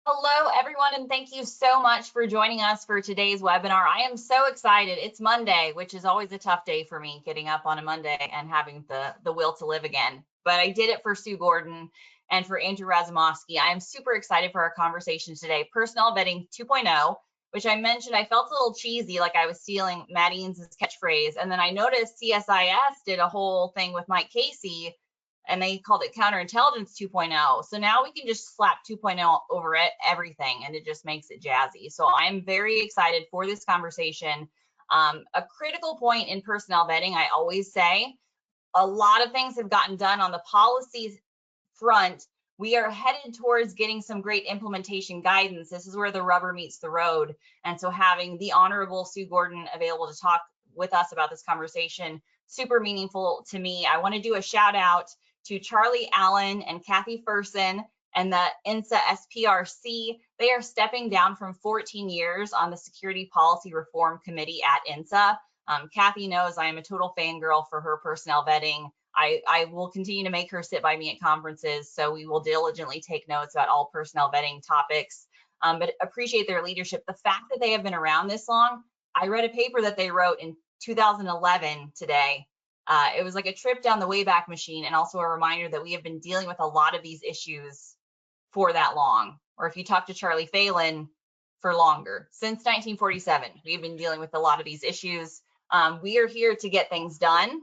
Hello, everyone, and thank you so much for joining us for today's webinar. I am so excited. It's Monday, which is always a tough day for me, getting up on a Monday and having the will to live again. But I did it for Sue Gordon and for Andrew Razumovsky. I am super excited for our conversation today, Personnel Vetting 2.0, which I mentioned I felt a little cheesy, like I was stealing Matt Eanes' catchphrase. And then I noticed CSIS did a whole thing with Mike Casey, and they called it counterintelligence 2.0. So now we can just slap 2.0 over it, everything, and it just makes it jazzy. So I'm very excited for this conversation. A critical point in personnel vetting, I always say, a lot of things have gotten done on the policies front. We are headed towards getting some great implementation guidance. This is where the rubber meets the road. And so having the Honorable Sue Gordon available to talk with us about this conversation, super meaningful to me. I want to do a shout out to Charlie Allen and Kathy Ferson and the INSA SPRC. They are stepping down from 14 years on the Security Policy Reform Committee at INSA. Kathy knows I am a total fangirl for her personnel vetting. I will continue to make her sit by me at conferences, so we will diligently take notes about all personnel vetting topics, but appreciate their leadership. The fact that they have been around this long, I read a paper that they wrote in 2011 today. It was like a trip down the Wayback Machine, and also a reminder that we have been dealing with a lot of these issues for that long. Or if you talk to Charlie Phelan, for longer. Since 1947, we've been dealing with a lot of these issues. We are here to get things done,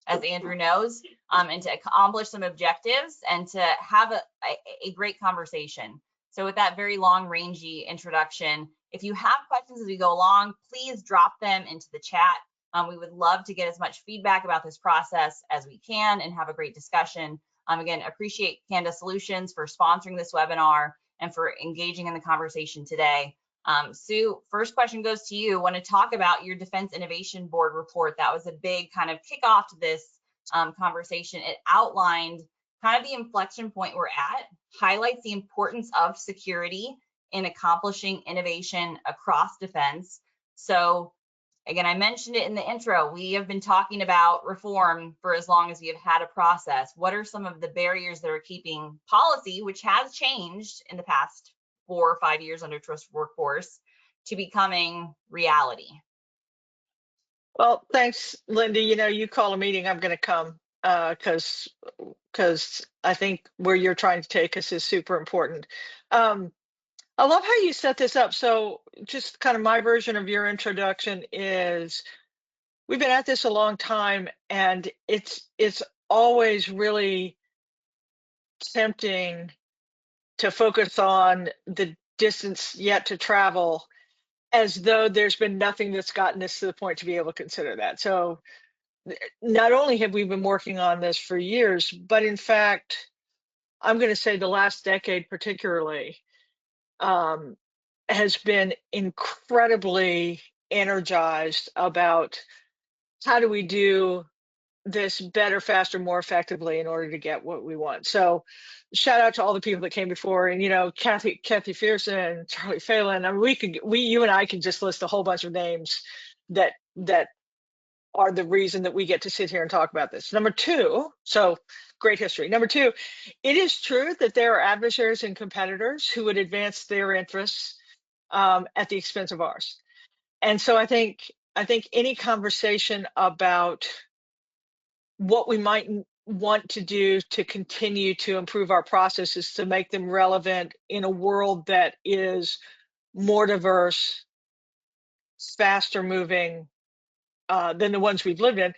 as Andrew knows, and to accomplish some objectives and to have a great conversation. So with that very long rangy introduction, if you have questions as we go along, please drop them into the chat. We would love to get as much feedback about this process as we can and have a great discussion. Again, appreciate CANDA Solutions for sponsoring this webinar and for engaging in the conversation today. Sue, first question goes to you. Want to talk about your Defense Innovation Board report? That was a big kind of kickoff to this conversation. It outlined kind of the inflection point we're at, highlights the importance of security in accomplishing innovation across defense. So again, I mentioned it in the intro. We have been talking about reform for as long as we have had a process. What are some of the barriers that are keeping policy, which has changed in the past 4 or 5 years under Trusted Workforce, to becoming reality? Well, thanks, Linda. You know, you call a meeting, I'm going to come because I think where you're trying to take us is super important. I love how you set this up. So just kind of my version of your introduction is we've been at this a long time, and it's always really tempting to focus on the distance yet to travel as though there's been nothing that's gotten us to the point to be able to consider that. So not only have we been working on this for years, but in fact, I'm going to say the last decade particularly has been incredibly energized about how do we do this better, faster, more effectively in order to get what we want. So shout out to all the people that came before, and you know, Kathy Fearson, Charlie Phelan. I mean, you and I can just list a whole bunch of names that are the reason that we get to sit here and talk about this. Number two, so great history. Number two, it is true that there are adversaries and competitors who would advance their interests at the expense of ours. And so I think any conversation about what we might want to do to continue to improve our processes to make them relevant in a world that is more diverse, faster moving than the ones we've lived in,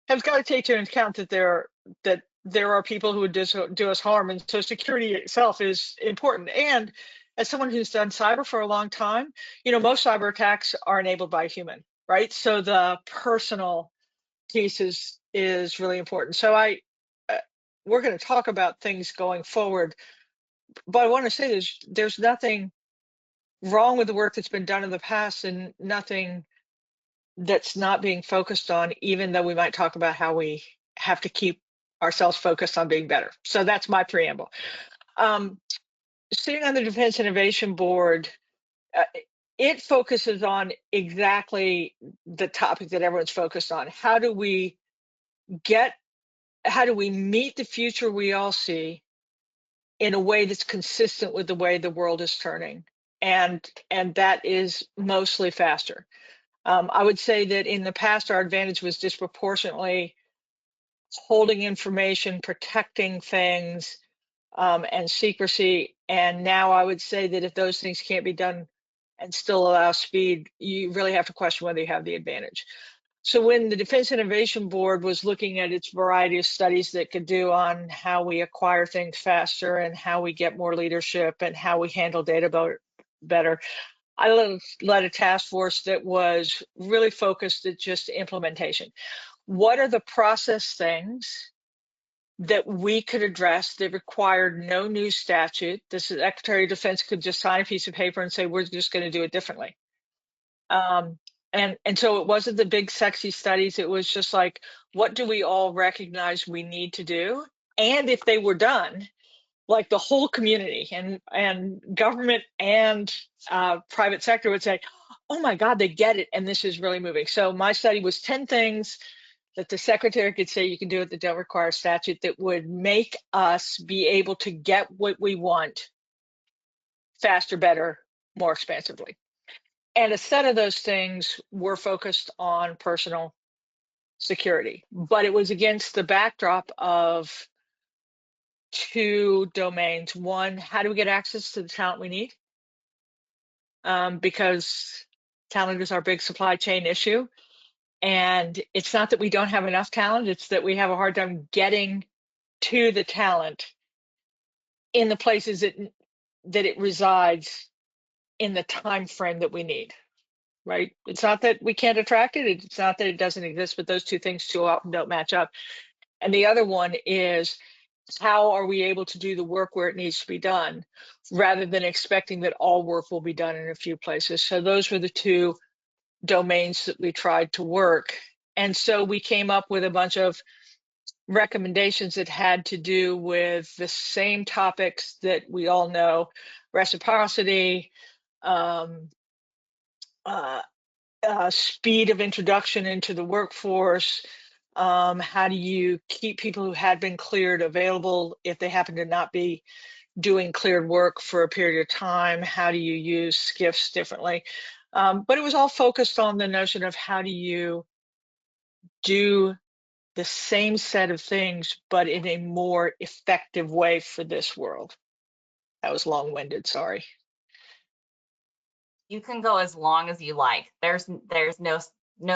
has got to take into account that there are people who would do us harm, and so security itself is important. And as someone who's done cyber for a long time, you know, most cyber attacks are enabled by a human, right? So the personal piece is really important. So we're going to talk about things going forward, but I want to say there's nothing wrong with the work that's been done in the past, and nothing that's not being focused on, even though we might talk about how we have to keep ourselves focused on being better. So that's my preamble. Sitting on the Defense Innovation Board, it focuses on exactly the topic that everyone's focused on. How do we meet the future we all see in a way that's consistent with the way the world is turning. And that is mostly faster. I would say that in the past, our advantage was disproportionately holding information, protecting things, and secrecy. And now I would say that if those things can't be done and still allow speed, you really have to question whether you have the advantage. So when the Defense Innovation Board was looking at its variety of studies that could do on how we acquire things faster and how we get more leadership and how we handle data better, I led a task force that was really focused at just implementation. What are the process things that we could address that required no new statute? The Secretary of Defense could just sign a piece of paper and say, we're just going to do it differently. And so it wasn't the big sexy studies. It was just like, what do we all recognize we need to do? And if they were done, like the whole community and government and private sector would say, oh my God, they get it. And this is really moving. So my study was 10 things that the secretary could say you can do it that don't require statute that would make us be able to get what we want faster, better, more expansively. And a set of those things were focused on personal security, but it was against the backdrop of two domains. One, how do we get access to the talent we need? Because talent is our big supply chain issue. And it's not that we don't have enough talent, it's that we have a hard time getting to the talent in the places that it resides in the time frame that we need, right? It's not that we can't attract it, it's not that it doesn't exist, but those two things too often don't match up. And the other one is, how are we able to do the work where it needs to be done, rather than expecting that all work will be done in a few places? So those were the two domains that we tried to work. And so we came up with a bunch of recommendations that had to do with the same topics that we all know: reciprocity, speed of introduction into the workforce, how do you keep people who had been cleared available if they happen to not be doing cleared work for a period of time, how do you use SCIFs differently? But it was all focused on the notion of how do you do the same set of things, but in a more effective way for this world. That was long-winded, sorry. You can go as long as you like. There's no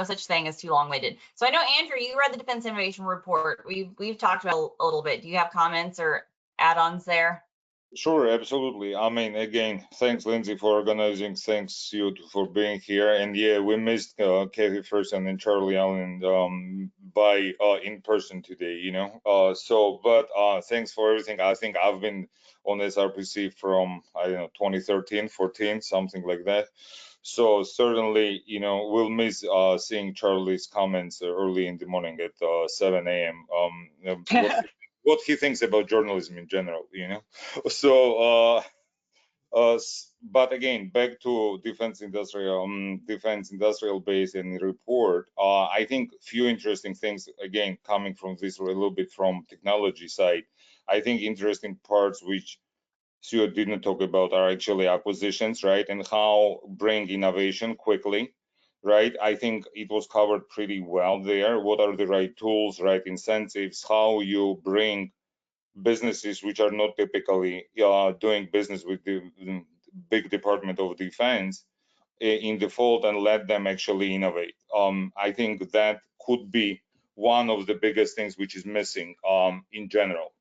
such thing as too long-winded. So I know, Andrew, you read the Defense Innovation Report. We've talked about a little bit. Do you have comments or add-ons there? Sure, absolutely. I mean, again, thanks, Lindsay, for organizing. Thanks you for being here. And yeah, we missed Kathy Ferguson and Charlie Allen by in person today, you know. But thanks for everything. I think I've been on SRPC from, I don't know, 2013, 14, something like that. So certainly, you know, we'll miss seeing Charlie's comments early in the morning at 7 a.m. What he thinks about journalism in general, you know. So, but again, back to defense industrial base and report. I think few interesting things again coming from this a little bit from technology side. I think interesting parts which Stuart didn't talk about are actually acquisitions, right, and how bring innovation quickly. Right, I think it was covered pretty well there. What are the right tools, right incentives, how you bring businesses which are not typically doing business with the big Department of Defense in the fold and let them actually innovate. I think that could be one of the biggest things which is missing in general.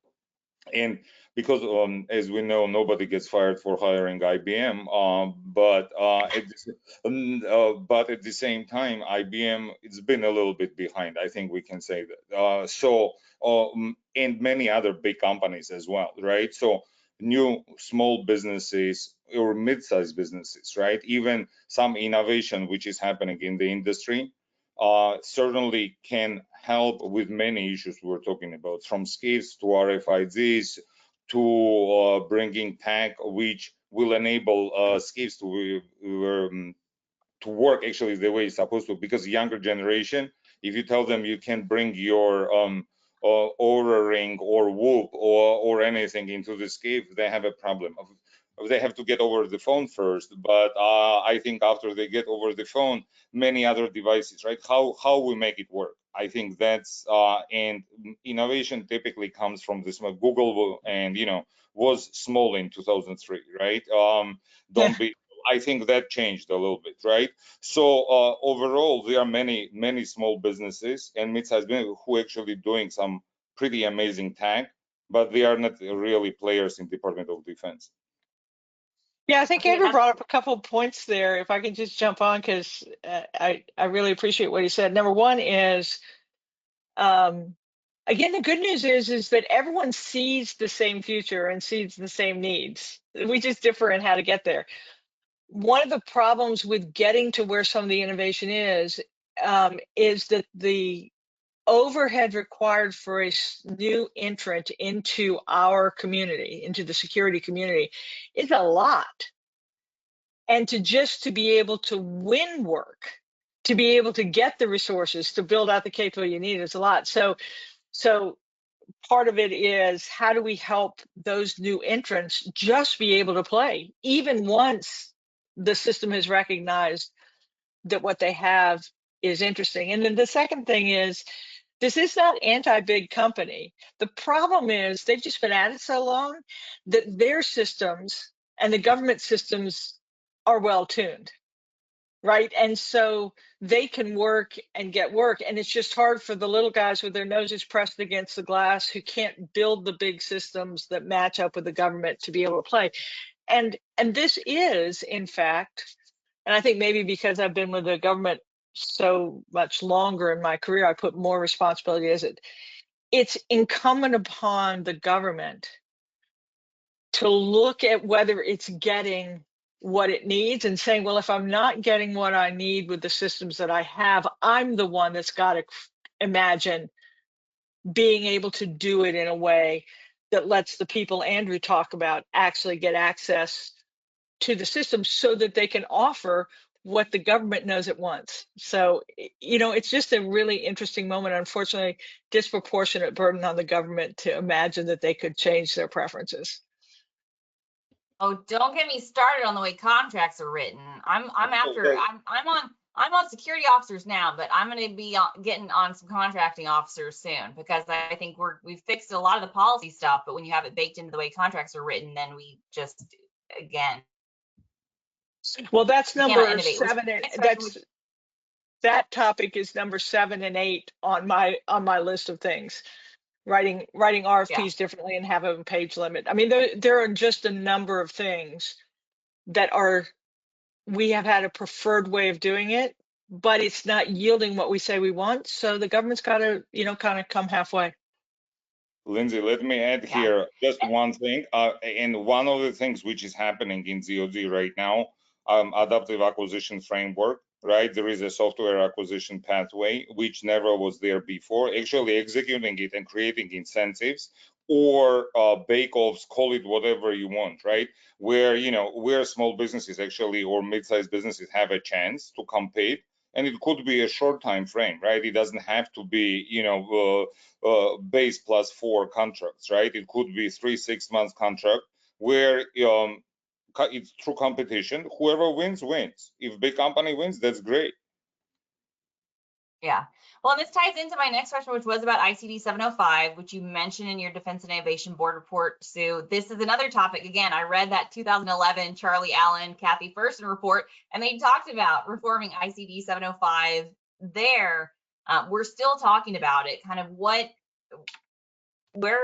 And because as we know, nobody gets fired for hiring IBM, but at the same time, IBM it's been a little bit behind. I think we can say that. And many other big companies as well, right? So new small businesses or mid-sized businesses, right? Even some innovation which is happening in the industry certainly can help with many issues we're talking about, from SCIFs to RFIDs to bringing tech, which will enable SCIFs to work actually the way it's supposed to. Because younger generation, if you tell them you can bring your Oura Ring or Whoop or anything into this cave, they have a problem. They have to get over the phone first, but I think after they get over the phone, many other devices, right? How we make it work. I think that's and innovation typically comes from this. Google and was small in 2003, right? Yeah. Don't be. I think that changed a little bit, right? So overall, there are many small businesses and mid-sized businesses who actually doing some pretty amazing tech, but they are not really players in Department of Defense. Yeah, I think Okay, Andrew brought up a couple of points there. If I can just jump on, because I really appreciate what he said. Number one is, again, the good news is that everyone sees the same future and sees the same needs. We just differ in how to get there. One of the problems with getting to where some of the innovation is that the overhead required for a new entrant into our community, into the security community, is a lot. And to be able to win work, to be able to get the resources to build out the capability you need is a lot. So part of it is, how do we help those new entrants just be able to play, even once the system has recognized that what they have is interesting. And then the second thing is, this is not anti-big company. The problem is they've just been at it so long that their systems and the government systems are well tuned, right? And so they can work and get work. And it's just hard for the little guys with their noses pressed against the glass who can't build the big systems that match up with the government to be able to play. And this is, in fact, and I think maybe because I've been with the government so much longer in my career, I put more responsibility as it's incumbent upon the government to look at whether it's getting what it needs and saying, well, if I'm not getting what I need with the systems that I have, I'm the one that's got to imagine being able to do it in a way that lets the people Andrew talked about actually get access to the system so that they can offer what the government knows it wants. So, it's just a really interesting moment. Unfortunately, disproportionate burden on the government to imagine that they could change their preferences. Oh, don't get me started on the way contracts are written. I'm on security officers now, but I'm going to be getting on some contracting officers soon, because I think we've fixed a lot of the policy stuff, but when you have it baked into the way contracts are written, then we just, again. Well, that's number innovate. 7. That topic is number 7 and 8 on my list of things. Writing RFPs differently and have a page limit. I mean, there are just a number of things that we have had a preferred way of doing it, but it's not yielding what we say we want. So the government's got to, kind of come halfway. Lindsay, let me add here just one thing. And one of the things which is happening in DoD right now, adaptive acquisition framework, right? There is a software acquisition pathway, which never was there before. Actually executing it and creating incentives or bake-offs, call it whatever you want, right? Where small businesses actually, or mid-sized businesses, have a chance to compete. And it could be a short time frame, right? It doesn't have to be, base plus 4 contracts, right? It could be 3-6 months contract where it's through competition. Whoever wins, wins. If big company wins, that's great. Yeah. Well, and this ties into my next question, which was about ICD 705, which you mentioned in your Defense Innovation Board report, Sue. This is another topic. Again, I read that 2011 Charlie Allen, Kathy Thurston report, and they talked about reforming ICD 705 there. We're still talking about it. Kind of where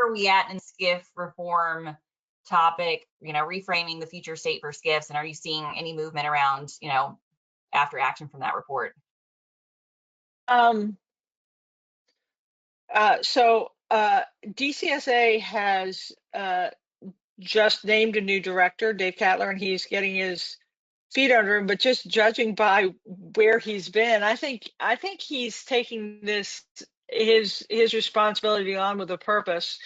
are we at in SCIF reform topic, reframing the future state for SCIFs, and are you seeing any movement around, after action from that report? So DCSA has just named a new director, Dave Cattler, and he's getting his feet under him. But just judging by where he's been, I think he's taking his responsibility on with a purpose.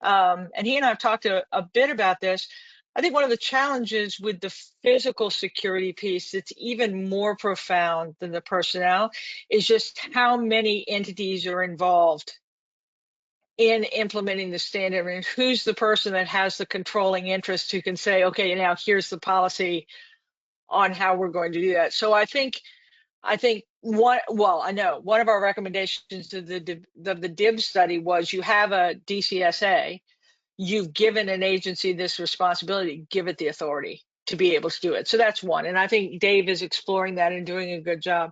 And he and I have talked a bit about this. I think one of the challenges with the physical security piece that's even more profound than the personnel is just how many entities are involved in implementing the standard, and who's the person that has the controlling interest who can say, okay, now here's the policy on how we're going to do that. So I think one of our recommendations to the DIB study was, you have a DCSA, you've given an agency this responsibility, give it the authority to be able to do it. So that's one, and I think Dave is exploring that and doing a good job.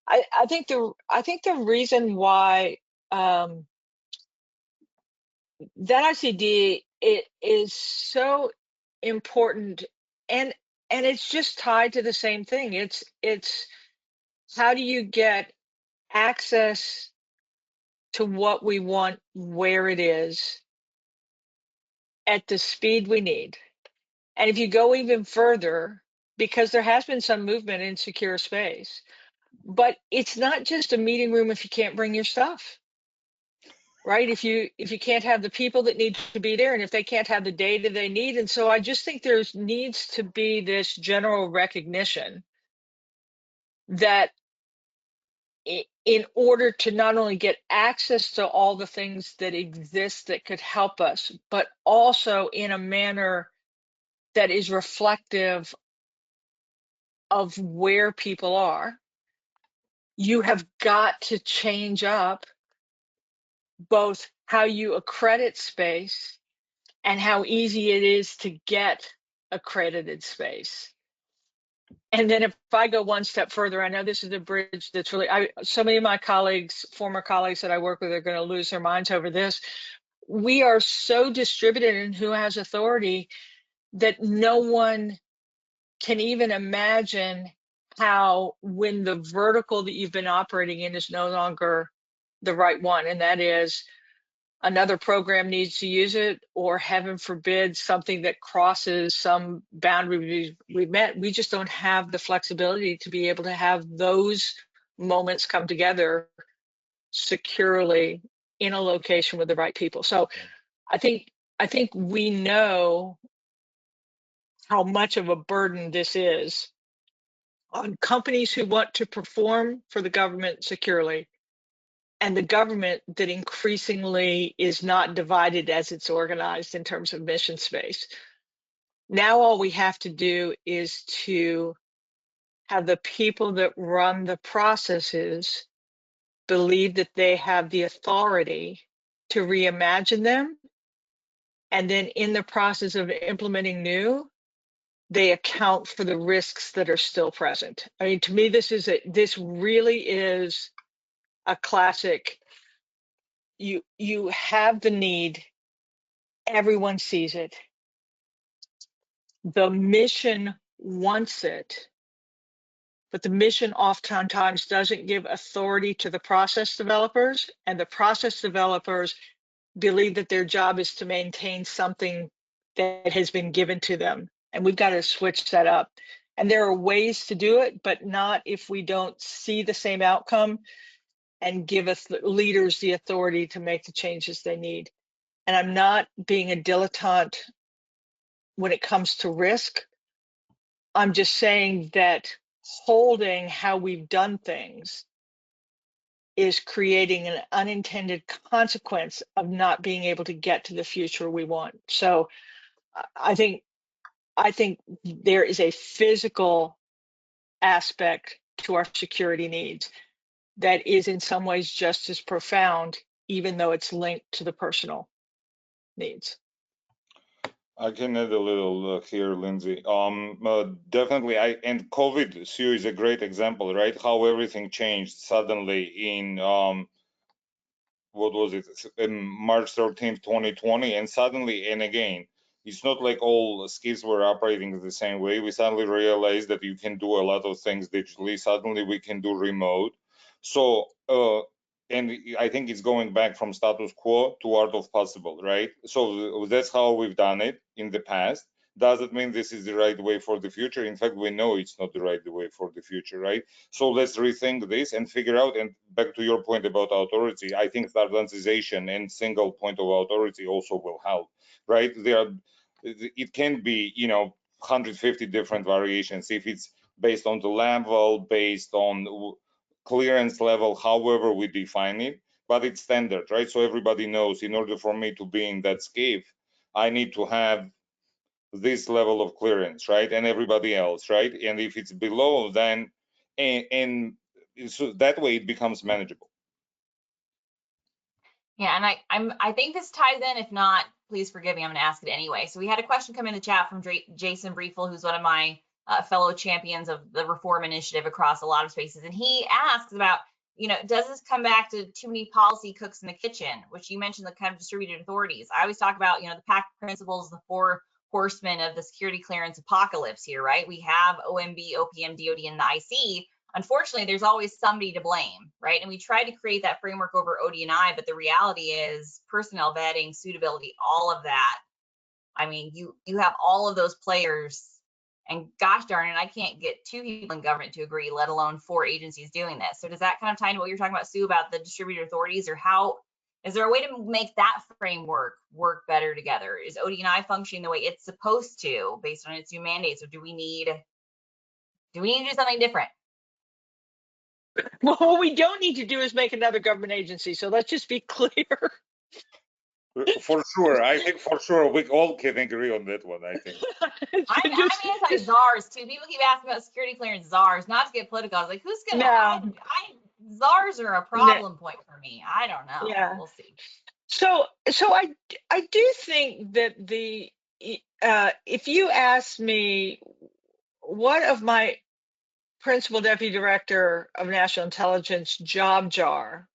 I think the reason why that ICD, it is so important, and it's just tied to the same thing. It's how do you get access to what we want, where it is, at the speed we need. And if you go even further, because there has been some movement in secure space, but it's not just a meeting room if you can't bring your stuff. Right? If you can't have the people that need to be there, and if they can't have the data they need. And so I just think there needs to be this general recognition that in order to not only get access to all the things that exist that could help us, but also in a manner that is reflective of where people are, you have got to change up both how you accredit space and how easy it is to get accredited space. And then if I go one step further, I know this is a bridge that's really, so many of my colleagues, former colleagues that I work with, are going to lose their minds over this. We are so distributed in who has authority that no one can even imagine how, when the vertical that you've been operating in is no longer the right one, and that is another program needs to use it, or heaven forbid, something that crosses some boundary we've met, we just don't have the flexibility to be able to have those moments come together securely in a location with the right people. So I think we know how much of a burden this is on companies who want to perform for the government securely, and the government that increasingly is not divided as it's organized in terms of mission space. Now all we have to do is to have the people that run the processes believe that they have the authority to reimagine them, and then in the process of implementing new, they account for the risks that are still present. I mean, to me, this really is a classic. You have the need, everyone sees it, the mission wants it, but the mission oftentimes doesn't give authority to the process developers, and the process developers believe that their job is to maintain something that has been given to them. And we've got to switch that up. And there are ways to do it, but not if we don't see the same outcome and give us leaders the authority to make the changes they need. And I'm not being a dilettante when it comes to risk. I'm just saying that holding how we've done things is creating an unintended consequence of not being able to get to the future we want. So I think there is a physical aspect to our security needs that is in some ways just as profound, even though it's linked to the personal needs. I can add a little here, Lindsay. Definitely, and COVID, Sue, is a great example, right? How everything changed suddenly in what was it, in March 13th, 2020, and suddenly, and again, it's not like all skills were operating the same way. We suddenly realized that you can do a lot of things digitally. Suddenly, we can do remote. So, and I think it's going back from status quo to art of possible, right? So that's how we've done it in the past. Does it mean this is the right way for the future? In fact, we know it's not the right way for the future, right? So let's rethink this and figure out, and back to your point about authority, I think standardization and single point of authority also will help, right? It can be, 150 different variations if it's based on the level, based on clearance level, however we define it. but it's standard, right? So everybody knows in order for me to be in that SCIF, I need to have this level of clearance, right? And everybody else, right? And if it's below, then, and so that way it becomes manageable. Yeah, and I think this ties in. If not, please forgive me. I'm going to ask it anyway. So we had a question come in the chat from Jason Briefel, who's one of my fellow champions of the reform initiative across a lot of spaces, and he asks about, does this come back to too many policy cooks in the kitchen, which you mentioned, the kind of distributed authorities. I always talk about, the PACT principles, the four horsemen of the security clearance apocalypse here, right? We have OMB, OPM, DOD, and the IC. Unfortunately, there's always somebody to blame, right? And we tried to create that framework over OD&I, but the reality is personnel vetting, suitability, all of that. I mean, you have all of those players, and gosh darn it, I can't get two people in government to agree, let alone four agencies doing this. So does that kind of tie into what you're talking about, Sue, about the distributed authorities, or how is there a way to make that framework work better together? Is OD&I functioning the way it's supposed to based on its new mandates, or do we need to do something different? Well, what we don't need to do is make another government agency. So let's just be clear. For sure. I think for sure we all can agree on that one, I think. I'm anti-czars too. People keep asking about security clearance czars, not to get political. I was like, who's gonna, czars are a problem point for me. I don't know. Yeah. We'll see. So I do think that if you ask me what of my principal deputy director of national intelligence job jar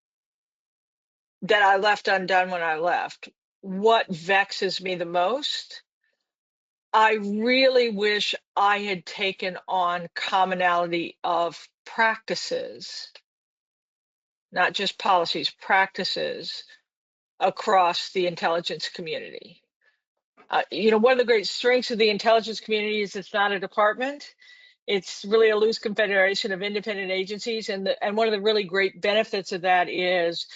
that I left undone when I left, what vexes me the most, I really wish I had taken on commonality of practices, not just policies, practices across the intelligence community. One of the great strengths of the intelligence community is it's not a department. It's really a loose confederation of independent agencies. And one of the really great benefits of that is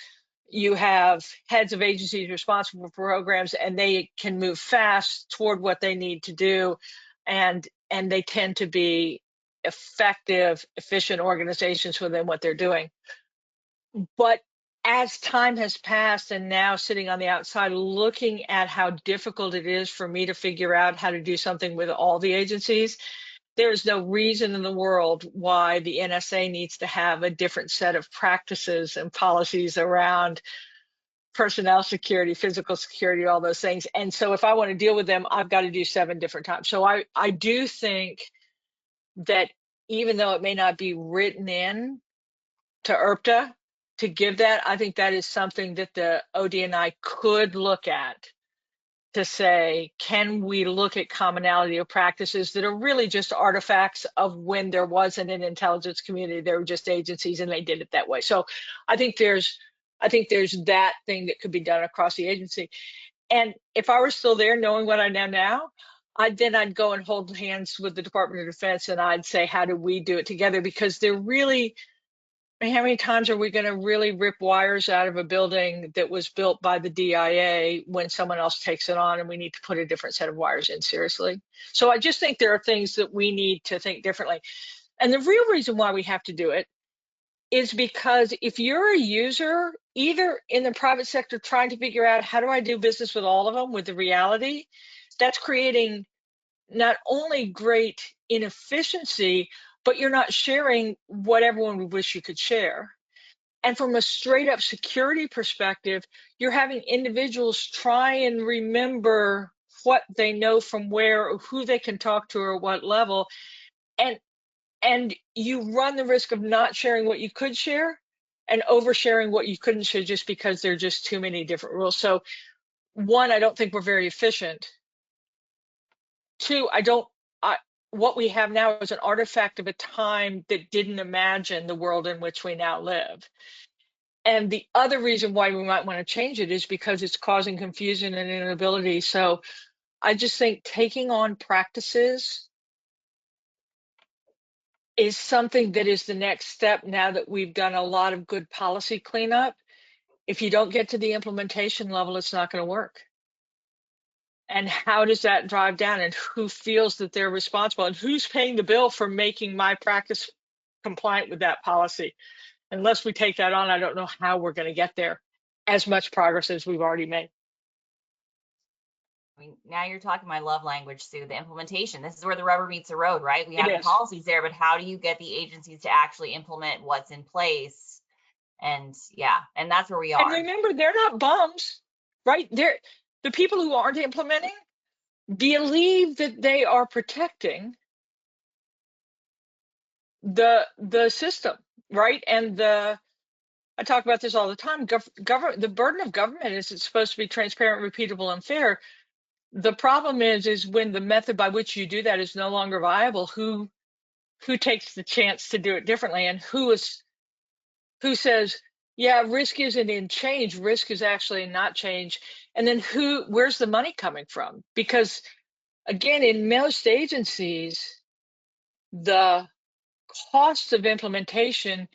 you have heads of agencies responsible for programs, and they can move fast toward what they need to do. And they tend to be effective, efficient organizations within what they're doing. But as time has passed, and now sitting on the outside looking at how difficult it is for me to figure out how to do something with all the agencies, there's no reason in the world why the NSA needs to have a different set of practices and policies around personnel security, physical security, all those things. And so if I want to deal with them, I've got to do 7 different times. So I do think that even though it may not be written in to IRPTA to give that, I think that is something that the OD&I could look at to say, can we look at commonality of practices that are really just artifacts of when there wasn't an intelligence community, there were just agencies and they did it that way. So I think there's that thing that could be done across the agency. And if I were still there, knowing what I know now, I'd go and hold hands with the Department of Defense, and I'd say, how do we do it together? Because they're really, how many times are we going to really rip wires out of a building that was built by the DIA when someone else takes it on and we need to put a different set of wires in? Seriously. So I just think there are things that we need to think differently. And the real reason why we have to do it is because if you're a user, either in the private sector trying to figure out how do I do business with all of them, with the reality, that's creating not only great inefficiency, but you're not sharing what everyone would wish you could share. And from a straight up security perspective, you're having individuals try and remember what they know from where, or who they can talk to, or what level. And you run the risk of not sharing what you could share and oversharing what you couldn't share just because there are just too many different rules. So 1, I don't think we're very efficient. 2, what we have now is an artifact of a time that didn't imagine the world in which we now live. And the other reason why we might want to change it is because it's causing confusion and inability. So I just think taking on practices is something that is the next step now that we've done a lot of good policy cleanup. If you don't get to the implementation level, it's not going to work. And how does that drive down, and who feels that they're responsible, and who's paying the bill for making my practice compliant with that policy? Unless we take that on, I don't know how we're going to get there. as much progress as we've already made. I mean, now you're talking my love language, Sue, the implementation. This is where the rubber meets the road, right? We have It the is. policies there, but how do you get the agencies to actually implement what's in place? And yeah, and that's where we are. And remember, they're not bums, right? They're the people who aren't implementing believe that they are protecting the system, right? And I talk about this all the time. Government, the burden of government is it's supposed to be transparent, repeatable, and fair. The problem is when the method by which you do that is no longer viable, who takes the chance to do it differently, and who says, yeah, risk isn't in change, risk is actually not change. And then where's the money coming from? Because again, in most agencies, the cost of implementation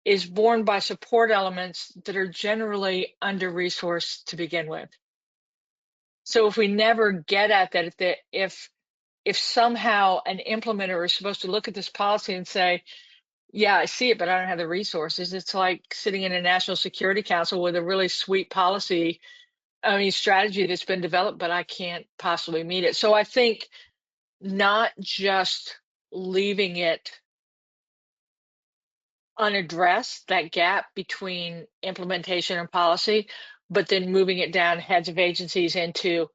is borne by support elements that are generally under-resourced to begin with. So if we never get at that, if somehow an implementer is supposed to look at this policy and say, yeah, I see it, but I don't have the resources, it's like sitting in a National Security Council with a really sweet policy, strategy that's been developed, but I can't possibly meet it. So I think not just leaving it unaddressed, that gap between implementation and policy, but then moving it down heads of agencies into,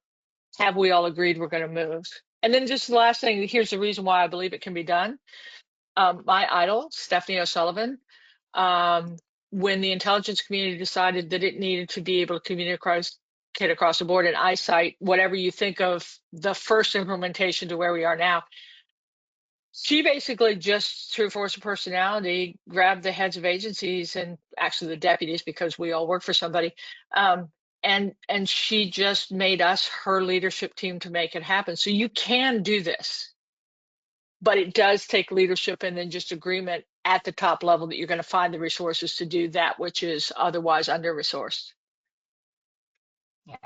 have we all agreed we're going to move? And then just the last thing, here's the reason why I believe it can be done. My idol, Stephanie O'Sullivan, when the intelligence community decided that it needed to be able to communicate across the board and eyesight, whatever you think of the first implementation to where we are now, she basically just through force of personality grabbed the heads of agencies and actually the deputies, because we all work for somebody, and she just made us her leadership team to make it happen. So you can do this, but it does take leadership and then just agreement at the top level that you're going to find the resources to do that which is otherwise under-resourced. Yeah.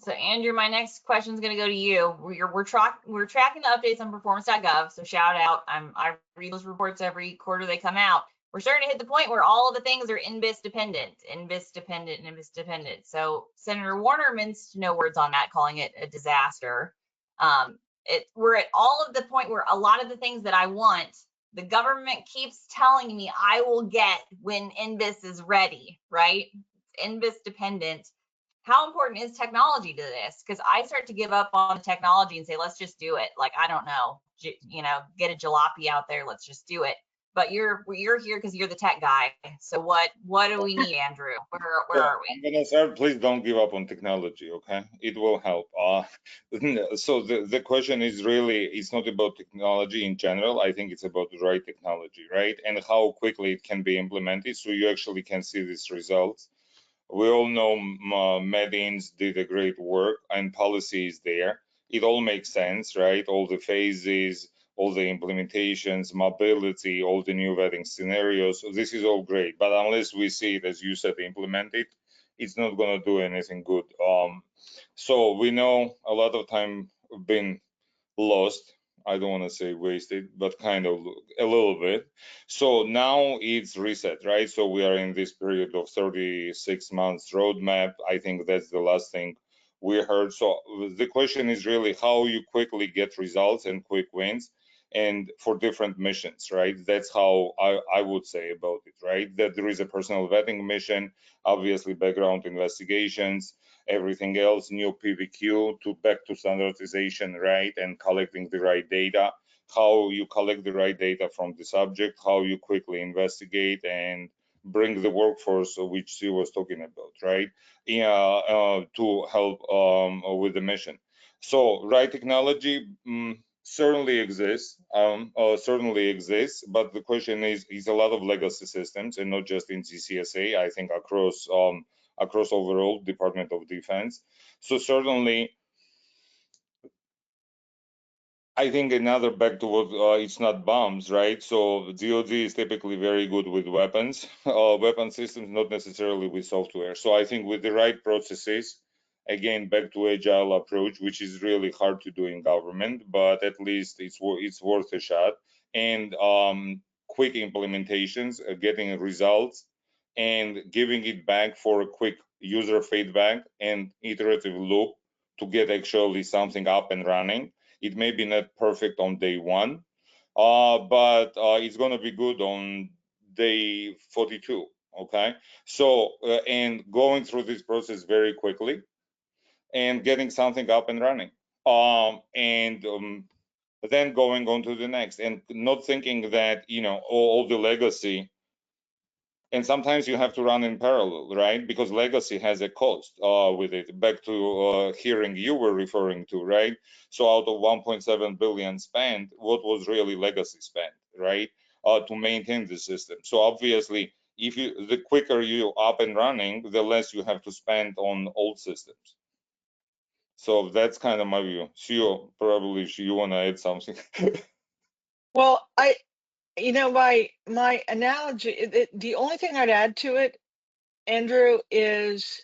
So Andrew, my next question is going to go to you. We're tracking the updates on performance.gov. So shout out. I read those reports every quarter they come out. We're starting to hit the point where all of the things are NBIS dependent. So Senator Warner minced no words on that, calling it a disaster. We're at all of the point where a lot of the things that I want, the government keeps telling me I will get when NBIS is ready, right? NBIS dependent. How important is technology to this? Because I start to give up on the technology and say, let's just do it. Like, I don't know, get a jalopy out there. Let's just do it. But you're here because you're the tech guy. So what do we need, Andrew? Where are we? I'm gonna start. Please don't give up on technology, okay? It will help. So the question is really, it's not about technology in general. I think it's about the right technology, right? And how quickly it can be implemented, so you actually can see these results. We all know Medins did a great work and policy is there. It all makes sense, right? All the phases, all the implementations, mobility, all the new vetting scenarios. So this is all great, but unless we see it, as you said, implemented, it's not going to do anything good. So we know a lot of time been lost. I don't want to say wasted, but kind of a little bit. So now it's reset, right? So we are in this period of 36 months roadmap. I think that's the last thing we heard. So the question is really how you quickly get results and quick wins, and for different missions, right? That's how I would say about it, right? That there is a personal vetting mission, obviously background investigations, everything else, new PVQ to back to standardization, right? And collecting the right data, how you collect the right data from the subject, how you quickly investigate and bring the workforce, which Sue was talking about, right? To help with the mission. So right technology certainly exists, but the question is a lot of legacy systems, and not just in GCSA, I think across overall Department of Defense. So certainly, I think another back to what it's not bombs, right? So DoD is typically very good with weapons, weapon systems, not necessarily with software. So I think with the right processes, again, back to agile approach, which is really hard to do in government, but at least it's worth a shot. And quick implementations, getting results, and giving it back for a quick user feedback and iterative loop to get actually something up and running. It may be not perfect on day one, but it's going to be good on day 42. Okay, so and going through this process very quickly and getting something up and running, then going on to the next, and not thinking that all the legacy. And sometimes you have to run in parallel, right? Because legacy has a cost with it. Back to hearing you were referring to, right? So out of 1.7 billion spent, what was really legacy spent, right? To maintain the system. So obviously, the quicker you up and running, the less you have to spend on old systems. So that's kind of my view. Sio, probably if you want to add something. Well, my analogy, the only thing I'd add to it, Andrew, is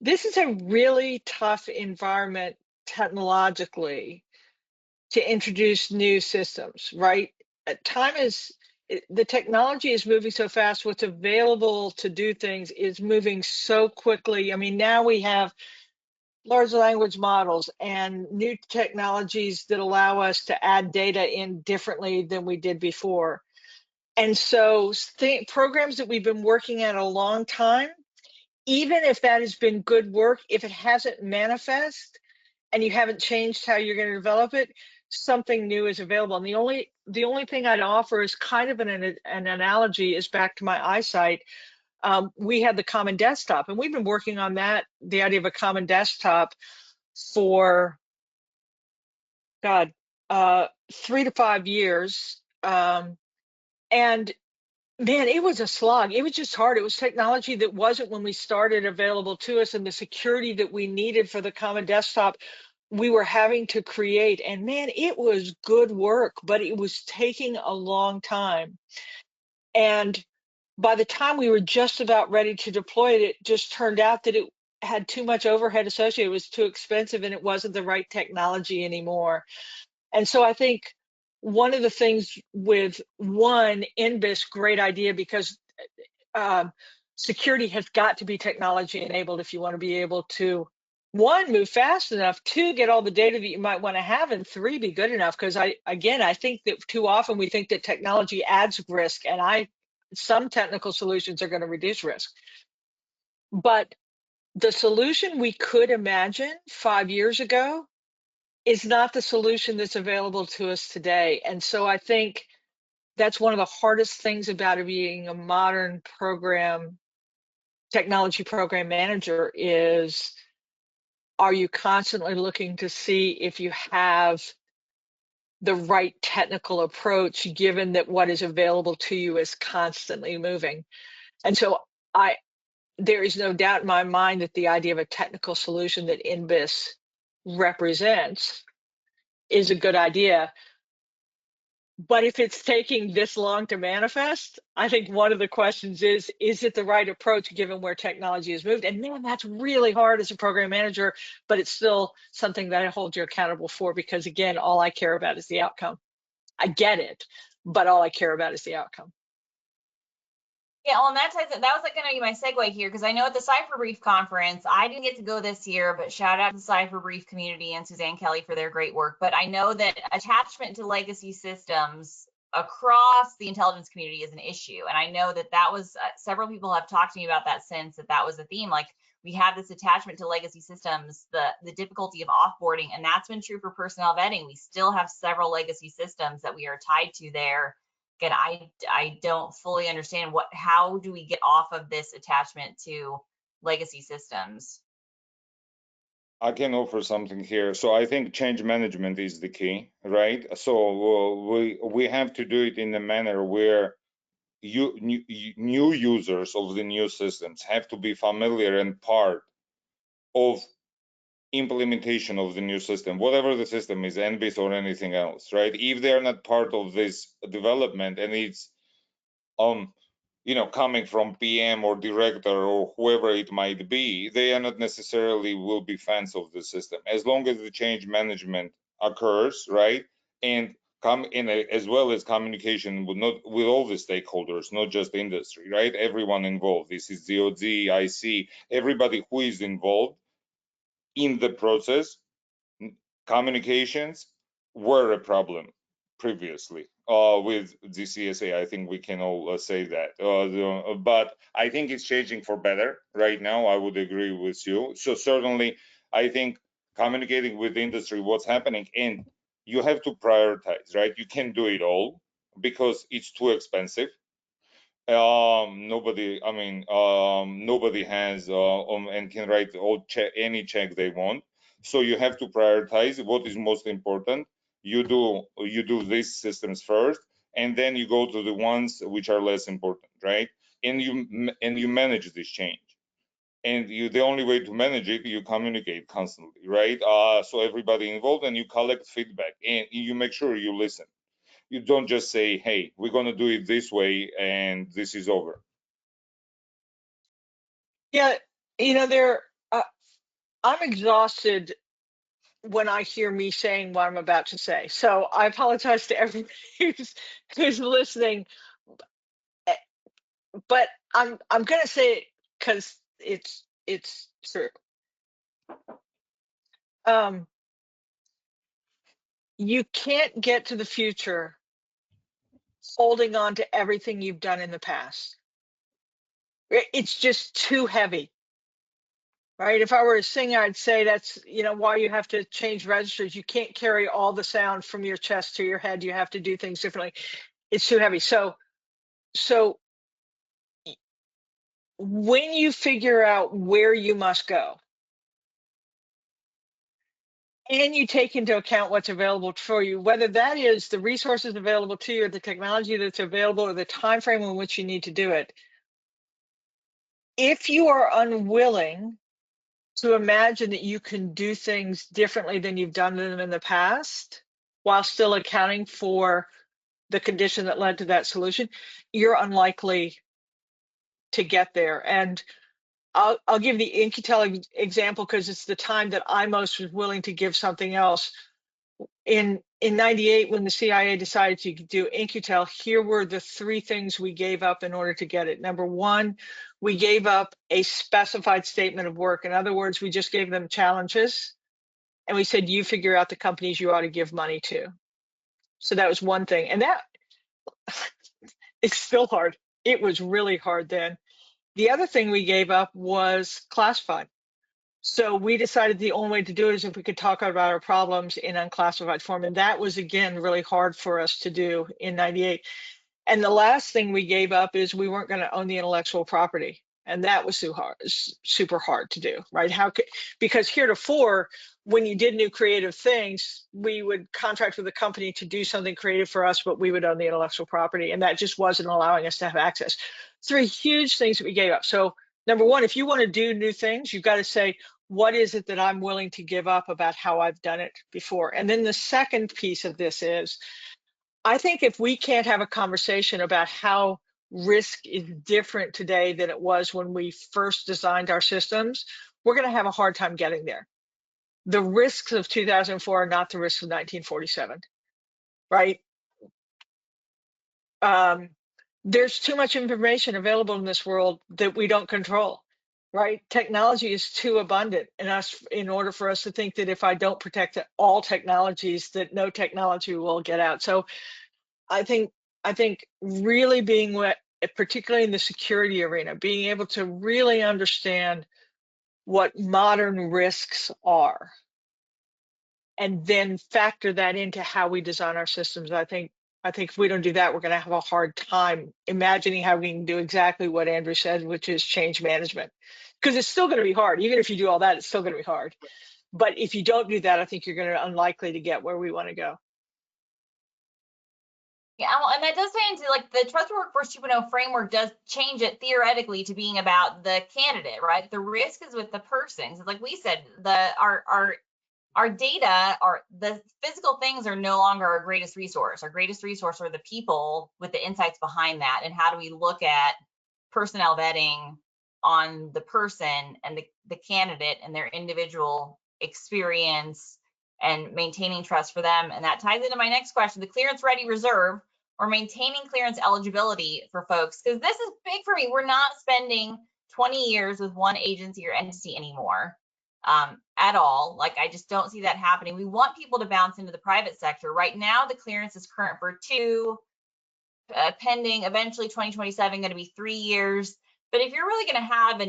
this is a really tough environment technologically to introduce new systems, right? The technology is moving so fast. What's available to do things is moving so quickly. I mean, now we have large language models and new technologies that allow us to add data in differently than we did before. And so programs that we've been working at a long time, even if that has been good work, if it hasn't manifest and you haven't changed how you're going to develop it, something new is available. And the only thing I'd offer is kind of an analogy is back to my eyesight. We had the common desktop, and we've been working on that, the idea of a common desktop, for 3 to 5 years. And man, it was a slog. It was just hard. It was technology that wasn't, when we started, available to us, and the security that we needed for the common desktop we were having to create. And man, it was good work, but it was taking a long time. And by the time we were just about ready to deploy it, it just turned out that it had too much overhead associated. It was too expensive, and it wasn't the right technology anymore. And so I think one of the things with NBIS, great idea, because security has got to be technology enabled if you want to be able to, one, move fast enough, two, get all the data that you might want to have, and three, be good enough. Because I think that too often we think that technology adds risk, and some technical solutions are going to reduce risk. But the solution we could imagine 5 years ago is not the solution that's available to us today. And so I think that's one of the hardest things about being a modern technology program manager is, are you constantly looking to see if you have the right technical approach, given that what is available to you is constantly moving? And so there is no doubt in my mind that the idea of a technical solution that NBIS represents is a good idea. But if it's taking this long to manifest, I think one of the questions is it the right approach given where technology has moved? And man, that's really hard as a program manager, but it's still something that I hold you accountable for, because again, all I care about is the outcome. I get it, but all I care about is the outcome. Yeah, well, and that was going to be my segue here, because I know at the Cypher Brief conference, I didn't get to go this year, but shout out to the Cypher Brief community and Suzanne Kelly for their great work. But I know that attachment to legacy systems across the intelligence community is an issue. And I know that was, several people have talked to me about that since that was a theme. Like, we have this attachment to legacy systems, the difficulty of offboarding, and that's been true for personnel vetting. We still have several legacy systems that we are tied to there. Again, I don't fully understand how do we get off of this attachment to legacy systems? I can offer something here. So I think change management is the key, right? So we have to do it in a manner where new users of the new systems have to be familiar and part of implementation of the new system, whatever the system is, NBIS or anything else, right? If they're not part of this development, and it's coming from PM or director or whoever it might be, they are not necessarily will be fans of the system. As long as the change management occurs, right, and as well as communication with all the stakeholders, not just industry, right? Everyone involved. This is DOD, IC, everybody who is involved in the process. Communications were a problem previously with the CSA. I think we can all say that. But I think it's changing for better right now. I would agree with you. So certainly, I think communicating with the industry what's happening, and you have to prioritize, right? You can't do it all because it's too expensive. Nobody, I mean, nobody has and can write any check they want. So you have to prioritize what is most important. You do these systems first, and then you go to the ones which are less important, right? And you manage this change. And the only way to manage it, you communicate constantly, right? So everybody involved, and you collect feedback, and you make sure you listen. You don't just say, hey, we're going to do it this way and this is over. Yeah, I'm exhausted when I hear me saying what I'm about to say. So I apologize to everybody who's listening, but I'm going to say it because it's true. You can't get to the future holding on to everything you've done in the past. It's just too heavy. Right? If I were a singer, I'd say that's, why you have to change registers. You can't carry all the sound from your chest to your head. You have to do things differently. It's too heavy. So when you figure out where you must go and you take into account what's available for you, whether that is the resources available to you or the technology that's available or the time frame in which you need to do it, if you are unwilling to imagine that you can do things differently than you've done them in the past while still accounting for the condition that led to that solution, you're unlikely to get there. And I'll give the In-Q-Tel example because it's the time that I most was willing to give something else. In 98, when the CIA decided to do In-Q-Tel, here were the three things we gave up in order to get it. Number one, we gave up a specified statement of work. In other words, we just gave them challenges. And we said, you figure out the companies you ought to give money to. So that was one thing. And that it's still hard. It was really hard then. The other thing we gave up was classified. So we decided the only way to do it is if we could talk about our problems in unclassified form. And that was, again, really hard for us to do in 98. And the last thing we gave up is we weren't going to own the intellectual property. And that was super hard to do, right? Because heretofore, when you did new creative things, we would contract with a company to do something creative for us, but we would own the intellectual property. And that just wasn't allowing us to have access. Three huge things that we gave up. So number one, if you want to do new things, you've got to say, what is it that I'm willing to give up about how I've done it before? And then the second piece of this is, I think if we can't have a conversation about how risk is different today than it was when we first designed our systems, we're going to have a hard time getting there. The risks of 2004 are not the risks of 1947, right? There's too much information available in this world that we don't control, right? Technology is too abundant in order for us to think that if I don't protect all technologies, that no technology will get out. So I think really being, particularly in the security arena, being able to really understand what modern risks are and then factor that into how we design our systems. I think if we don't do that, we're going to have a hard time imagining how we can do exactly what Andrew said, which is change management. Because it's still going to be hard. Even if you do all that, it's still going to be hard. But if you don't do that, I think you're going to be unlikely to get where we want to go. Yeah, well, and that does say into like the Trusted Workforce 2.0 framework does change it theoretically to being about the candidate, right? The risk is with the person. So like we said, our data, the physical things are no longer our greatest resource. Our greatest resource are the people with the insights behind that. And how do we look at personnel vetting on the person and the candidate and their individual experience and maintaining trust for them. And that ties into my next question, the clearance ready reserve, or maintaining clearance eligibility for folks, because this is big for me. We're not spending 20 years with one agency or entity anymore at all. Like, I just don't see that happening. We want people to bounce into the private sector. Right now, the clearance is current for 2, pending eventually 2027, going to be 3 years. But if you're really going to have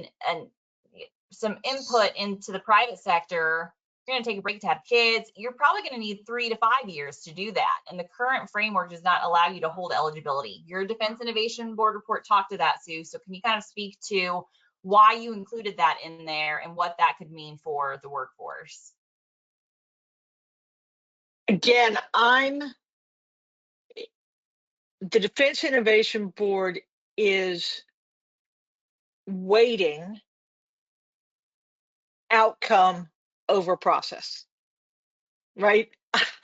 some input into the private sector, you're going to take a break to have kids, you're probably going to need 3 to 5 years to do that. And the current framework does not allow you to hold eligibility. Your Defense Innovation Board report talked to that, Sue. So can you kind of speak to why you included that in there and what that could mean for the workforce? Again, the Defense Innovation Board is weighting outcome over process, right?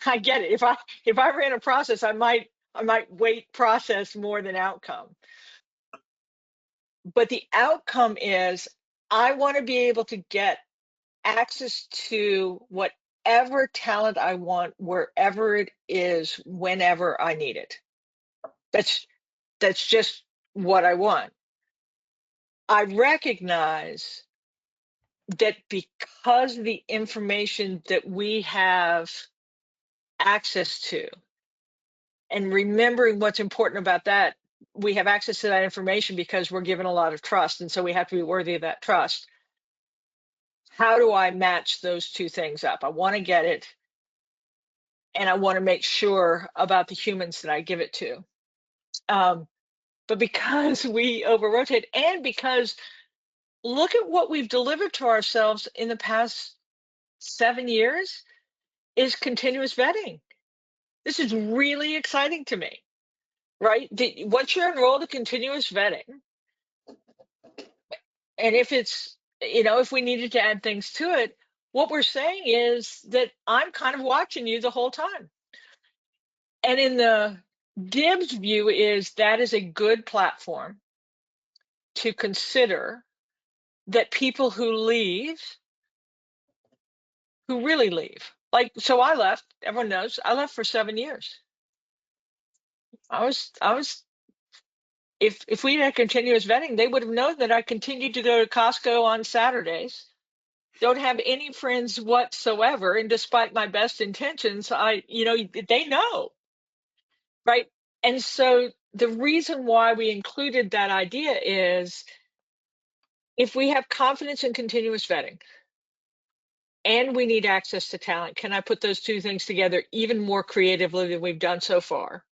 I get it. If I ran a process, I might weight process more than outcome. But the outcome is, I want to be able to get access to whatever talent I want, wherever it is, whenever I need it. That's just what I want. I recognize that because the information that we have access to, and remembering what's important about that, we have access to that information because we're given a lot of trust, and so we have to be worthy of that trust. How do I match those two things up? I want to get it, and I want to make sure about the humans that I give it to. But because we over-rotate, and because look at what we've delivered to ourselves in the past 7 years, is continuous vetting. This is really exciting to me, right? Once you're enrolled in continuous vetting, and if it's, if we needed to add things to it, what we're saying is that I'm kind of watching you the whole time. And in the DIBS view is that is a good platform to consider that people who leave, who really leave, like, so I left, everyone knows, I left for 7 years. I was, if we had continuous vetting, they would have known that I continued to go to Costco on Saturdays, don't have any friends whatsoever, and despite my best intentions, they know, right? And so the reason why we included that idea is, if we have confidence in continuous vetting and we need access to talent, can I put those two things together even more creatively than we've done so far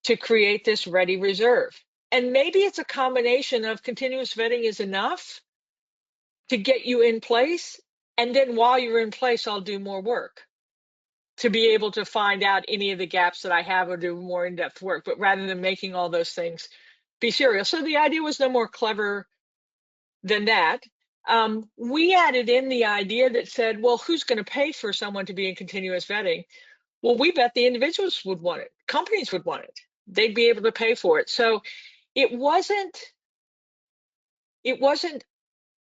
to create this ready reserve? And maybe it's a combination of continuous vetting is enough to get you in place, and then while you're in place, I'll do more work to be able to find out any of the gaps that I have or do more in-depth work, but rather than making all those things be serial. So the idea was no more clever than that. We added in the idea that said, well, who's going to pay for someone to be in continuous vetting? Well, we bet the individuals would want it. Companies would want it. They'd be able to pay for it. So it wasn't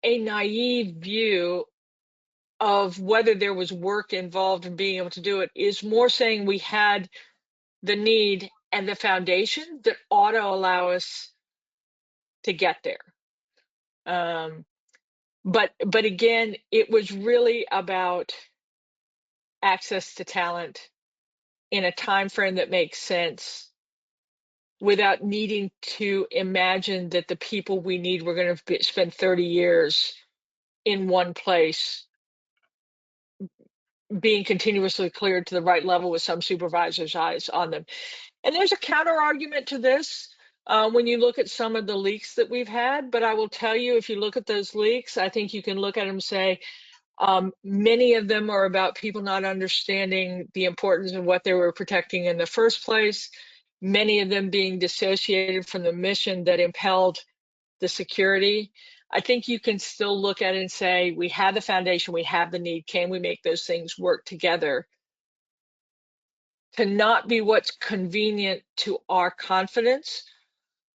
a naive view of whether there was work involved in being able to do it. Is more saying we had the need and the foundation that ought to allow us to get there. But again, it was really about access to talent in a time frame that makes sense, without needing to imagine that the people we need, we're going to spend 30 years in one place, being continuously cleared to the right level with some supervisor's eyes on them. And there's a counter argument to this when you look at some of the leaks that we've had. But I will tell you, if you look at those leaks, I think you can look at them and say, many of them are about people not understanding the importance of what they were protecting in the first place, many of them being dissociated from the mission that impelled the security. I think you can still look at it and say, we have the foundation, we have the need, can we make those things work together to not be what's convenient to our confidence,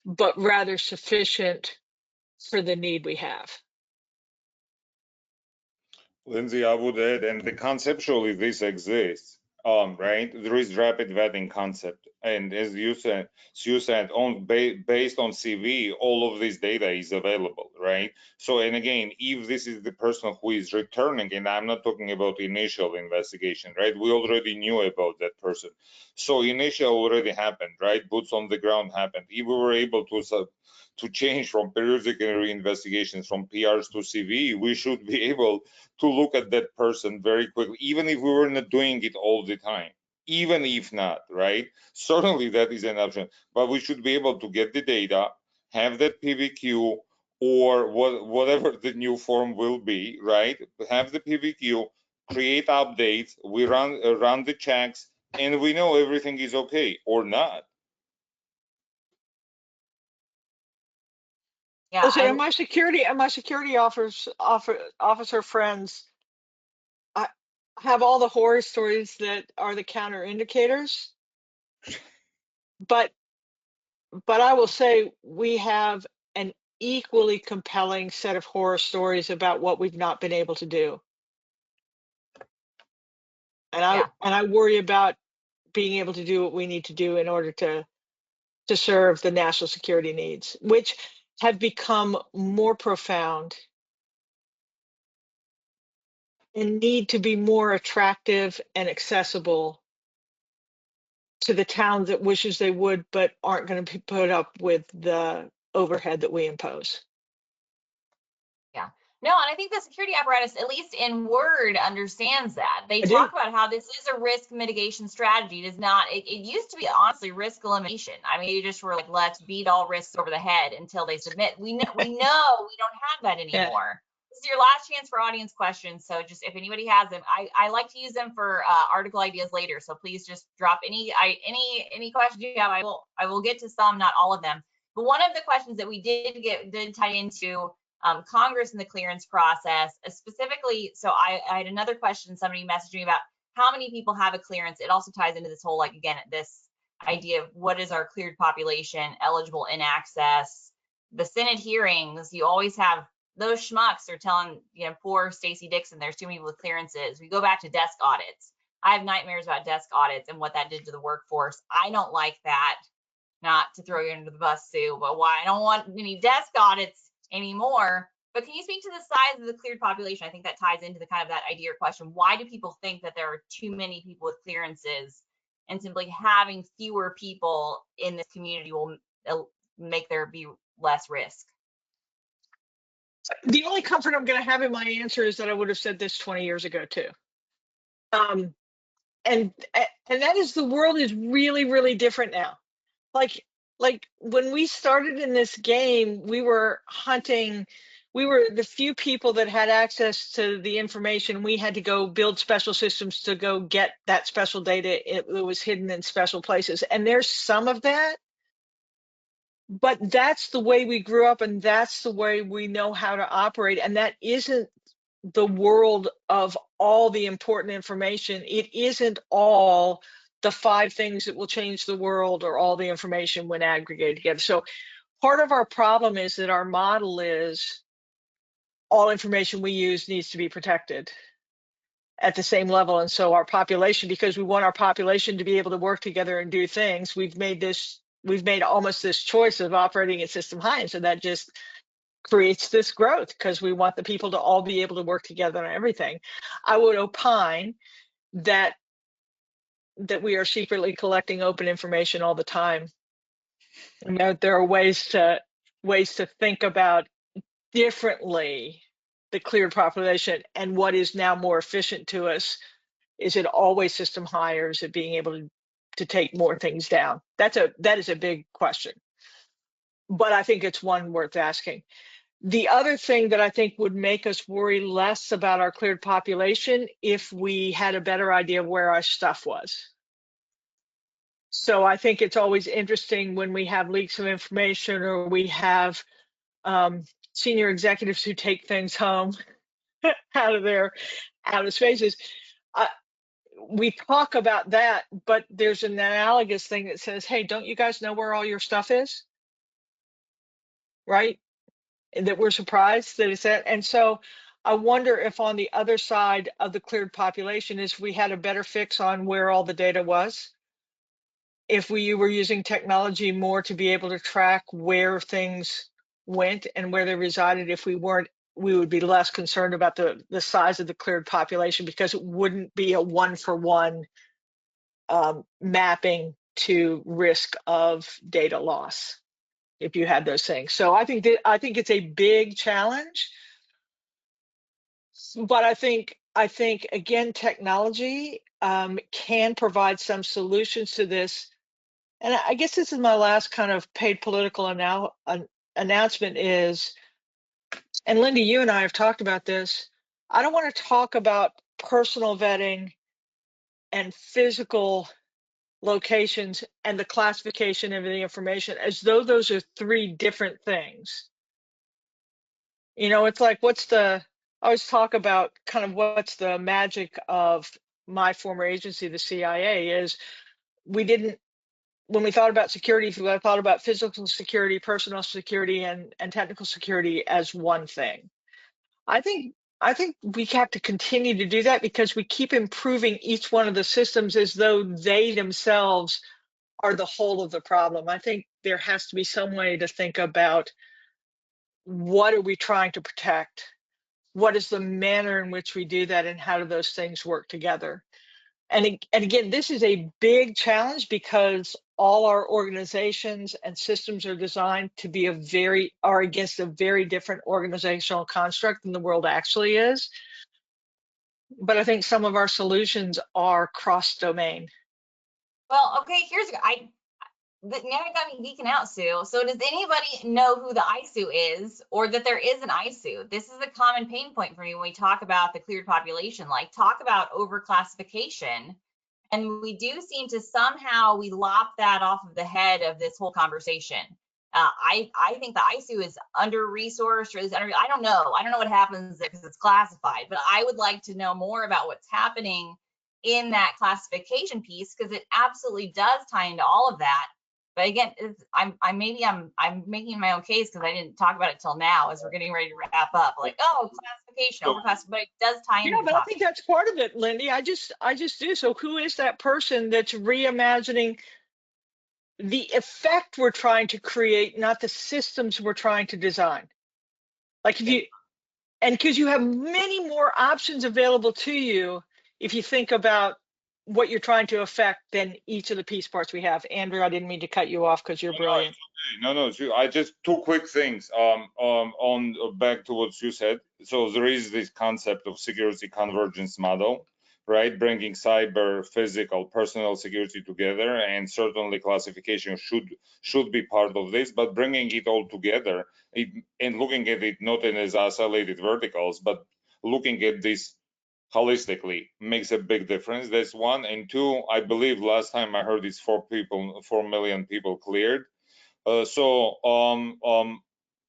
but rather sufficient for the need we have. Lindsay, I would add, and conceptually this exists, right? There is rapid vetting concept, and as you said, based on CV, all of this data is available, right? So, and again, if this is the person who is returning, and I'm not talking about initial investigation, right? We already knew about that person, so initial already happened, right? Boots on the ground happened. If we were able to change from periodic investigations from PRs to CV, we should be able to look at that person very quickly, even if we were not doing it all the time, even if not, right? Certainly that is an option, but we should be able to get the data, have that PVQ or whatever the new form will be, right? Have the PVQ, create updates, we run the checks, and we know everything is okay or not. Yeah, Listen, and my security officer friends, I have all the horror stories that are the counter indicators, but I will say we have an equally compelling set of horror stories about what we've not been able to do. And yeah. I worry about being able to do what we need to do in order to serve the national security needs, which have become more profound and need to be more attractive and accessible to the towns that wishes they would, but aren't going to put up with the overhead that we impose. Yeah. No, and I think the security apparatus, at least in word, understands that. They I do. talk about how this is a risk mitigation strategy. It is not, it used to be honestly risk elimination. I mean, you just were like, let's beat all risks over the head until they submit. We know we don't have that Yeah. anymore. This is your last chance for audience questions. So just if anybody has them, I like to use them for article ideas later. So please just drop any questions you have. I will get to some, not all of them. But one of the questions that we did tie into Congress and the clearance process, specifically. So I had another question. Somebody messaged me about how many people have a clearance. It also ties into this whole, like, again, this idea of what is our cleared population eligible in access. The Senate hearings, you always have those schmucks are telling, poor Stacey Dixon, there's too many people with clearances. We go back to desk audits. I have nightmares about desk audits and what that did to the workforce. I don't like that. Not to throw you under the bus, Sue, but why I don't want any desk audits anymore. But can you speak to the size of the cleared population? I think that ties into the kind of that idea or question. Why do people think that there are too many people with clearances, and simply having fewer people in this community will make there be less risk? The only comfort I'm going to have in my answer is that I would have said this 20 years ago too. And that is, the world is really, really different now. Like when we started in this game, we were hunting. We were the few people that had access to the information. We had to go build special systems to go get that special data. It was hidden in special places. And there's some of that, but that's the way we grew up, and that's the way we know how to operate. And that isn't the world of all the important information. It isn't all the 5 things that will change the world or all the information when aggregated together. So part of our problem is that our model is all information we use needs to be protected at the same level. And so our population, because we want our population to be able to work together and do things, we've made almost this choice of operating at system high. And so that just creates this growth because we want the people to all be able to work together on everything. I would opine that we are secretly collecting open information all the time. And there are ways to think about differently the cleared population and what is now more efficient to us. Is it always system high, or is it being able to take more things down? That is a big question, but I think it's one worth asking. The other thing that I think would make us worry less about our cleared population if we had a better idea of where our stuff was. So I think it's always interesting when we have leaks of information, or we have senior executives who take things home out of their outer spaces. We talk about that, but there's an analogous thing that says, hey, don't you guys know where all your stuff is? Right? And that we're surprised that it's that. And so I wonder if on the other side of the cleared population is we had a better fix on where all the data was. If we were using technology more to be able to track where things went and where they resided, if we weren't, we would be less concerned about the size of the cleared population, because it wouldn't be a one-for-one mapping to risk of data loss if you had those things. So I think it's a big challenge, but I think again, technology can provide some solutions to this. And I guess this is my last kind of paid political announcement is, and Linda, you and I have talked about this. I don't want to talk about personal vetting and physical locations and the classification of the information as though those are three different things. You know, it's like, I always talk about kind of what's the magic of my former agency, the CIA, is when we thought about security, we thought about physical security, personal security, and technical security as one thing. I think we have to continue to do that, because we keep improving each one of the systems as though they themselves are the whole of the problem. I think there has to be some way to think about, what are we trying to protect? What is the manner in which we do that, and how do those things work together? And again, this is a big challenge, because all our organizations and systems are designed to be against a very different organizational construct than the world actually is. But I think some of our solutions are cross-domain. Well, okay, now you got me geeking out, Sue. So does anybody know who the ISOO is, or that there is an ISOO? This is a common pain point for me when we talk about the cleared population, like talk about overclassification. And we do seem to somehow, we lop that off of the head of this whole conversation. I think the ISOO is under-resourced, or I don't know. I don't know what happens because it's classified, but I would like to know more about what's happening in that classification piece, because it absolutely does tie into all of that. But again, I'm making my own case because I didn't talk about it till now, as we're getting ready to wrap up. Like, oh, classification, overclassification, but it does tie into. Yeah, but I think that's part of it, Lindy. I just do. So who is that person that's reimagining the effect we're trying to create, not the systems we're trying to design? Like because you have many more options available to you if you think about what you're trying to affect than each of the piece parts we have. Andrew, I didn't mean to cut you off because you're brilliant. No, I just two quick things on back to what you said. So there is this concept of security convergence model, right? Bringing cyber, physical, personal security together, and certainly classification should be part of this, but bringing it all together and looking at it not in as isolated verticals, but looking at this holistically makes a big difference. That's one. And two, I believe last time I heard it's 4 million people cleared.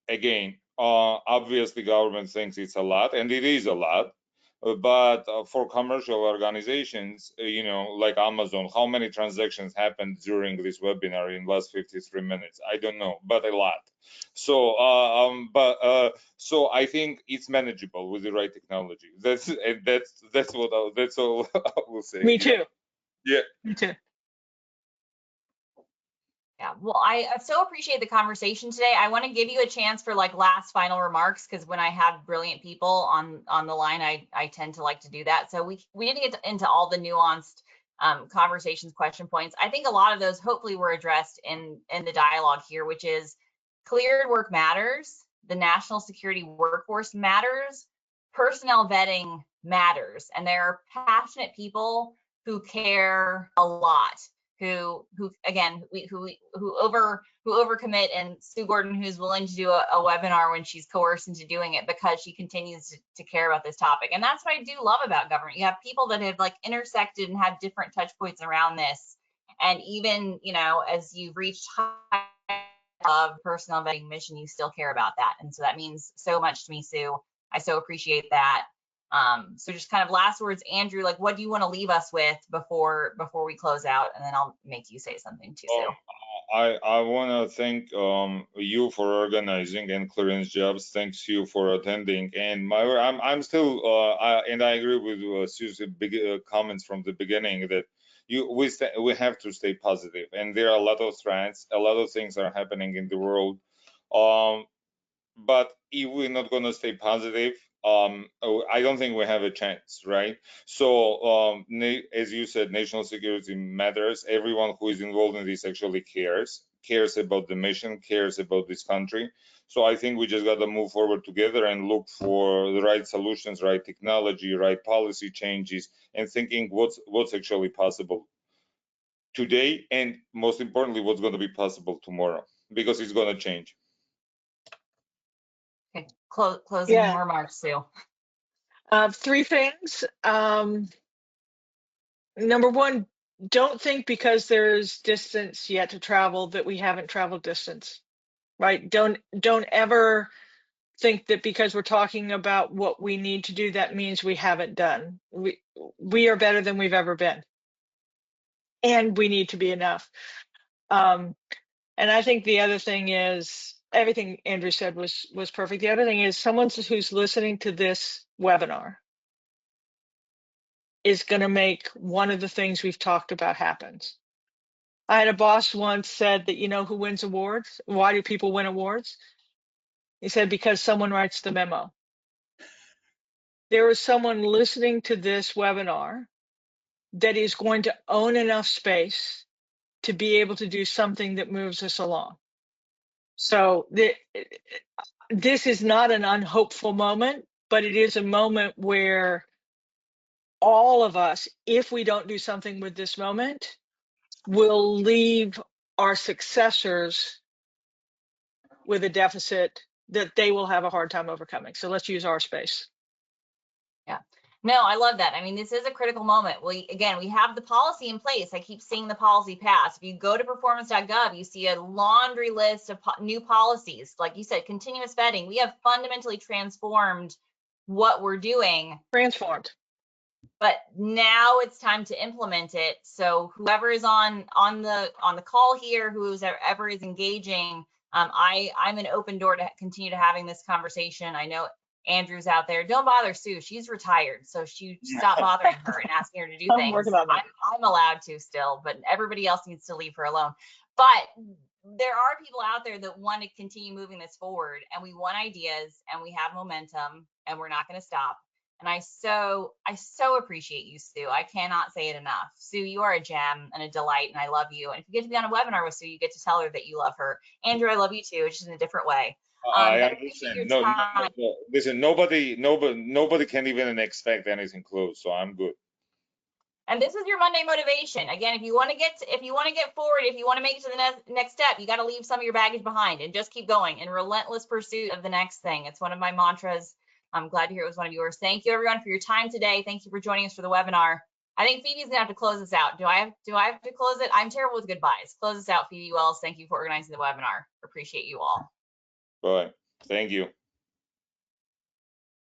Again, obviously government thinks it's a lot, and it is a lot. But for commercial organizations, like Amazon, how many transactions happened during this webinar in last 53 minutes? I don't know, but a lot. So, so I think it's manageable with the right technology. That's all I will say. Me too. Yeah. Me too. Yeah, well, I so appreciate the conversation today. I want to give you a chance for like last final remarks, because when I have brilliant people on the line, I tend to like to do that. So we didn't get into all the nuanced conversations, question points. I think a lot of those hopefully were addressed in the dialogue here, which is cleared work matters, the national security workforce matters, personnel vetting matters, and there are passionate people who care a lot, who again, who overcommit, and Sue Gordon, who's willing to do a webinar when she's coerced into doing it because she continues to care about this topic. And that's what I do love about government. You have people that have like intersected and had different touch points around this. And even, as you've reached high of personnel vetting mission, you still care about that. And so that means so much to me, Sue. I so appreciate that. So just kind of last words, Andrew, like what do you want to leave us with before we close out? And then I'll make you say something too, Sue. I want to thank you for organizing and clearance jobs. Thanks you for attending. And I'm still and I agree with Sue's big comments from the beginning that we have to stay positive. And there are a lot of threats, a lot of things are happening in the world. But if we're not going to stay positive, I don't think we have a chance, right? So, as you said, national security matters. Everyone who is involved in this actually cares about the mission, cares about this country. So I think we just got to move forward together and look for the right solutions, right technology, right policy changes, and thinking what's actually possible today, and most importantly, what's going to be possible tomorrow, because it's going to change. Okay, closing Yeah. remarks, Sue. 3 things. Number one, don't think because there's distance yet to travel that we haven't traveled distance, right? Don't ever think that because we're talking about what we need to do, that means we haven't done. We are better than we've ever been, and we need to be enough. And I think the other thing is, everything Andrew said was perfect. The other thing is, someone who's listening to this webinar is going to make one of the things we've talked about happens. I had a boss once said that, you know who wins awards? Why do people win awards? He said, because someone writes the memo. There is someone listening to this webinar that is going to own enough space to be able to do something that moves us along. So this is not an unhopeful moment, but it is a moment where all of us, if we don't do something with this moment, will leave our successors with a deficit that they will have a hard time overcoming. So let's use our space. Yeah. No, I love that. I mean, this is a critical moment. We have the policy in place. I keep seeing the policy pass. If you go to performance.gov, you see a laundry list of new policies. Like you said, continuous vetting. We have fundamentally transformed what we're doing. Transformed. But now it's time to implement it. So whoever is on the call here, whoever is engaging, I'm an open door to continue to having this conversation. I know Andrew's out there. Don't bother Sue. She's retired, so stop bothering her and asking her to do I'm things. working on that. I'm allowed to still, but everybody else needs to leave her alone. But there are people out there that want to continue moving this forward, and we want ideas, and we have momentum, and we're not going to stop. And I so appreciate you, Sue. I cannot say it enough. Sue, you are a gem and a delight, and I love you. And if you get to be on a webinar with Sue, you get to tell her that you love her. Andrew, I love you too, just in a different way. I understand. No, listen, nobody can even expect anything close, so I'm good. And this is your Monday motivation. Again, if you want to get forward, if you want to make it to the next step, you got to leave some of your baggage behind and just keep going in relentless pursuit of the next thing. It's one of my mantras. I'm glad to hear it was one of yours. Thank you, everyone, for your time today. Thank you for joining us for the webinar. I think Phoebe's gonna have to close this out. Do I have to close it? I'm terrible with goodbyes. Close this out, Phoebe Wells. Thank you for organizing the webinar. Appreciate you all. Bye. Thank you.